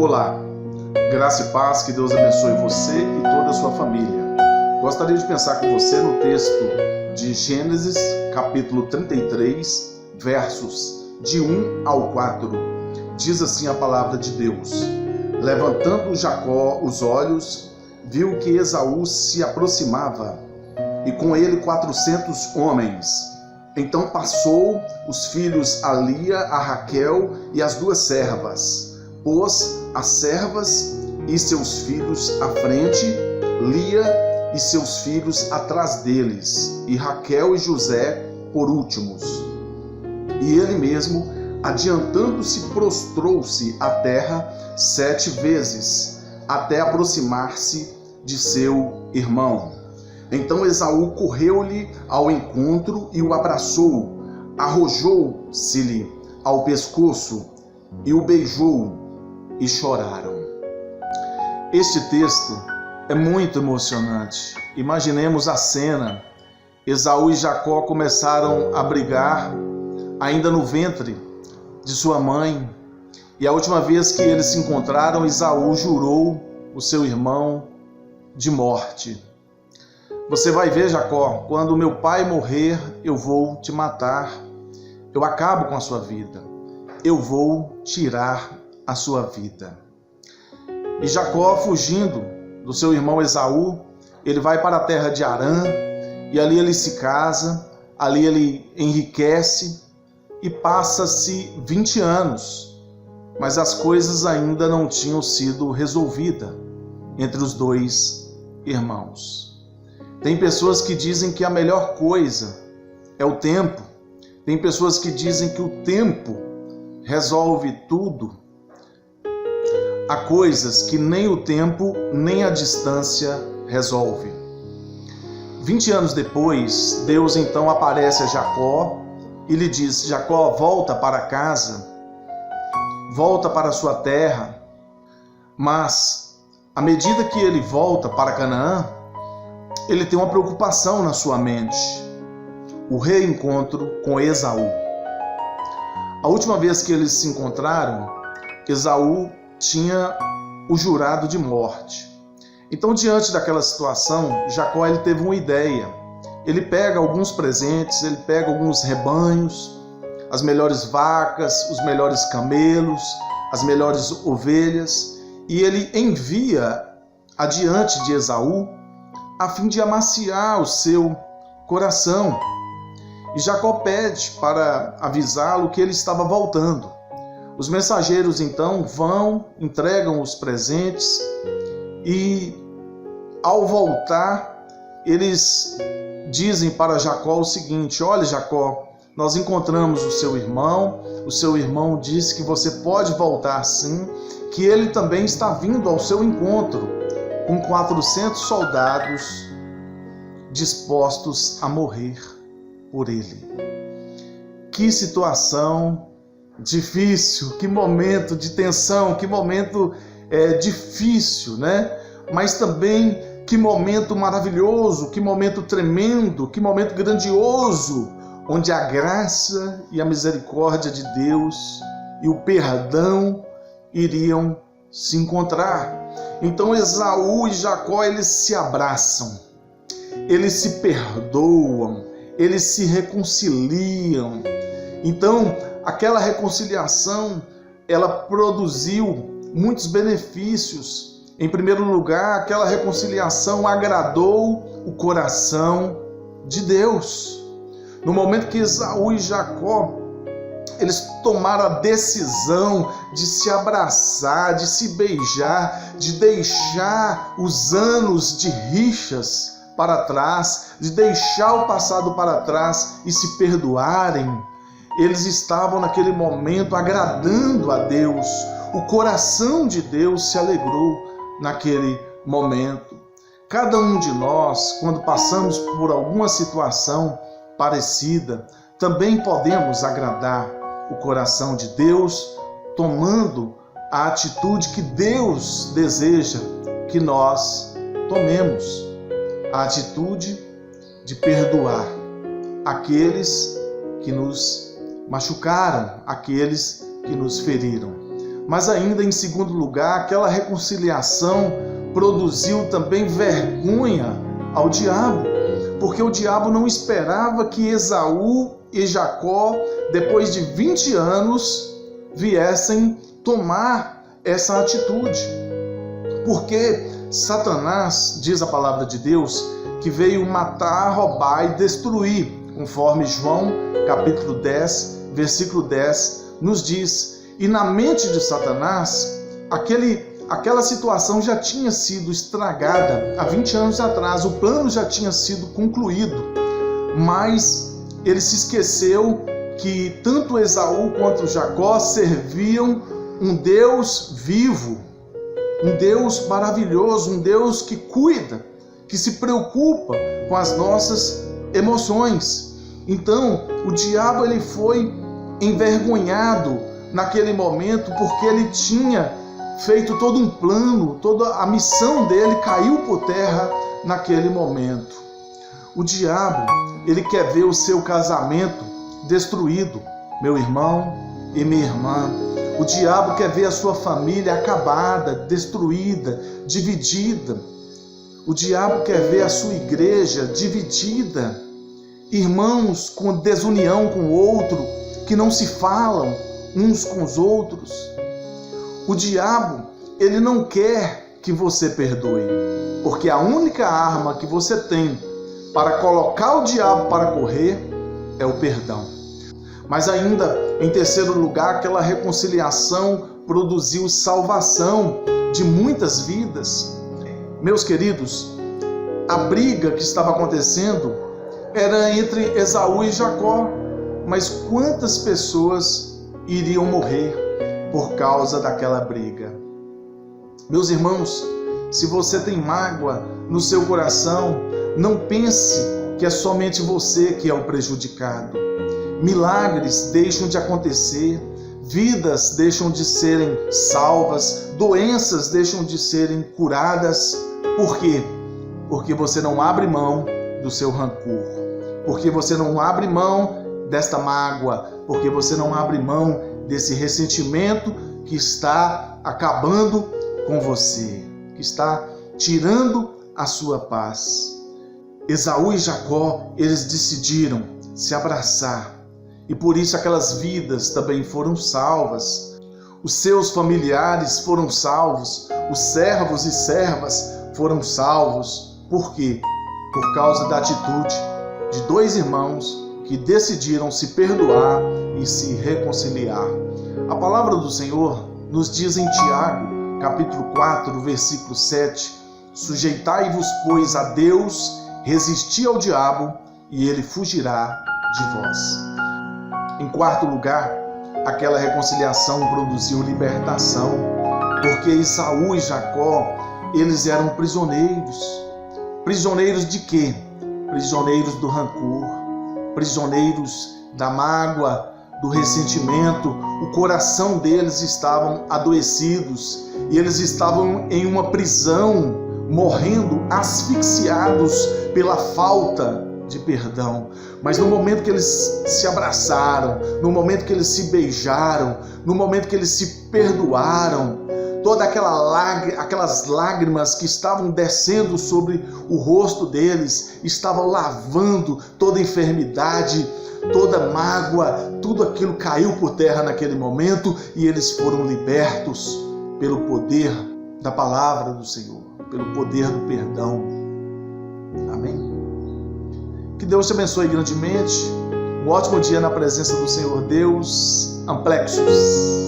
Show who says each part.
Speaker 1: Olá, graça e paz, que Deus abençoe você e toda a sua família. Gostaria de pensar com você no texto de Gênesis, capítulo 33, versos de 1 ao 4. Diz assim a palavra de Deus: Levantando Jacó os olhos, viu que Esaú se aproximava, e com ele 400 homens. Então passou os filhos a Lia, a Raquel e as duas servas. Pôs as servas e seus filhos à frente, Lia e seus filhos atrás deles, e Raquel e José por últimos. E ele mesmo, adiantando-se, prostrou-se à terra 7 vezes, até aproximar-se de seu irmão. Então Esaú correu-lhe ao encontro e o abraçou, arrojou-se-lhe ao pescoço e o beijou, e choraram. Este texto é muito emocionante. Imaginemos a cena. Esaú e Jacó começaram a brigar ainda no ventre de sua mãe. E a última vez que eles se encontraram, Esaú jurou o seu irmão de morte. Você vai ver, Jacó, quando meu pai morrer, eu vou te matar. Eu acabo com a sua vida. Eu vou tirar a sua vida. E Jacó, fugindo do seu irmão Esaú, ele vai para a terra de Harã, e ali ele se casa, ali ele enriquece, e passa-se 20 anos, mas as coisas ainda não tinham sido resolvidas entre os dois irmãos. Tem pessoas que dizem que a melhor coisa é o tempo, tem pessoas que dizem que o tempo resolve tudo. Há coisas que nem o tempo, nem a distância resolve. 20 anos depois, Deus então aparece a Jacó e lhe diz: Jacó, volta para casa, volta para a sua terra. Mas, à medida que ele volta para Canaã, ele tem uma preocupação na sua mente: o reencontro com Esaú. A última vez que eles se encontraram, Esaú tinha o jurado de morte. Então, diante daquela situação, Jacó ele teve uma ideia. Ele pega alguns presentes, ele pega alguns rebanhos, as melhores vacas, os melhores camelos, as melhores ovelhas, e ele envia adiante de Esaú a fim de amaciar o seu coração. E Jacó pede para avisá-lo que ele estava voltando. Os mensageiros então vão, entregam os presentes e, ao voltar, eles dizem para Jacó o seguinte: olha, Jacó, nós encontramos o seu irmão disse que você pode voltar sim, que ele também está vindo ao seu encontro com 400 soldados dispostos a morrer por ele. Que situação difícil, que momento de tensão, que momento difícil, né? Mas também que momento maravilhoso, que momento tremendo, que momento grandioso, onde a graça e a misericórdia de Deus e o perdão iriam se encontrar. Então Esaú e Jacó, eles se abraçam, eles se perdoam, eles se reconciliam. Então, aquela reconciliação, ela produziu muitos benefícios. Em primeiro lugar, aquela reconciliação agradou o coração de Deus. No momento que Esaú e Jacó, eles tomaram a decisão de se abraçar, de se beijar, de deixar os anos de rixas para trás, de deixar o passado para trás e se perdoarem, eles estavam naquele momento agradando a Deus. O coração de Deus se alegrou naquele momento. Cada um de nós, quando passamos por alguma situação parecida, também podemos agradar o coração de Deus, tomando a atitude que Deus deseja que nós tomemos. A atitude de perdoar aqueles que nos machucaram, aqueles que nos feriram. Mas ainda em segundo lugar, aquela reconciliação produziu também vergonha ao diabo, porque o diabo não esperava que Esaú e Jacó, depois de 20 anos, viessem tomar essa atitude. Porque Satanás, diz a palavra de Deus, que veio matar, roubar e destruir, conforme João capítulo 10, versículo 10, nos diz. E na mente de Satanás, aquela situação já tinha sido estragada há 20 anos atrás, o plano já tinha sido concluído, mas ele se esqueceu que tanto Esaú quanto Jacó serviam um Deus vivo, um Deus maravilhoso, um Deus que cuida, que se preocupa com as nossas emoções. Então, o diabo ele foi envergonhado naquele momento, porque ele tinha feito todo um plano, toda a missão dele caiu por terra naquele momento. O diabo, ele quer ver o seu casamento destruído, meu irmão e minha irmã. O diabo quer ver a sua família acabada, destruída, dividida. O diabo quer ver a sua igreja dividida. Irmãos com desunião com o outro, que não se falam uns com os outros. O diabo, ele não quer que você perdoe, porque a única arma que você tem para colocar o diabo para correr é o perdão. Mas ainda, em terceiro lugar, aquela reconciliação produziu salvação de muitas vidas. Meus queridos, a briga que estava acontecendo era entre Esaú e Jacó, mas quantas pessoas iriam morrer por causa daquela briga? Meus irmãos, se você tem mágoa no seu coração, não pense que é somente você que é o prejudicado. Milagres deixam de acontecer, vidas deixam de serem salvas, doenças deixam de serem curadas. Por quê? Porque você não abre mão do seu rancor, porque você não abre mão desta mágoa, porque você não abre mão desse ressentimento que está acabando com você, que está tirando a sua paz. Esaú e Jacó, eles decidiram se abraçar, e por isso aquelas vidas também foram salvas. Os seus familiares foram salvos, os servos e servas foram salvos. Por quê? Por causa da atitude de dois irmãos que decidiram se perdoar e se reconciliar. A palavra do Senhor nos diz em Tiago, capítulo 4, versículo 7, sujeitai-vos, pois, a Deus, resisti ao diabo, e ele fugirá de vós. Em quarto lugar, aquela reconciliação produziu libertação, porque Esaú e Jacó, eles eram prisioneiros. Prisioneiros de quê? Prisioneiros do rancor, prisioneiros da mágoa, do ressentimento. O coração deles estavam adoecidos e eles estavam em uma prisão, morrendo asfixiados pela falta de perdão. Mas no momento que eles se abraçaram, no momento que eles se beijaram, no momento que eles se perdoaram, todas aquelas lágrimas que estavam descendo sobre o rosto deles, estavam lavando toda enfermidade, toda mágoa, tudo aquilo caiu por terra naquele momento e eles foram libertos pelo poder da palavra do Senhor, pelo poder do perdão. Amém? Que Deus te abençoe grandemente. Um ótimo dia na presença do Senhor Deus. Amplexos.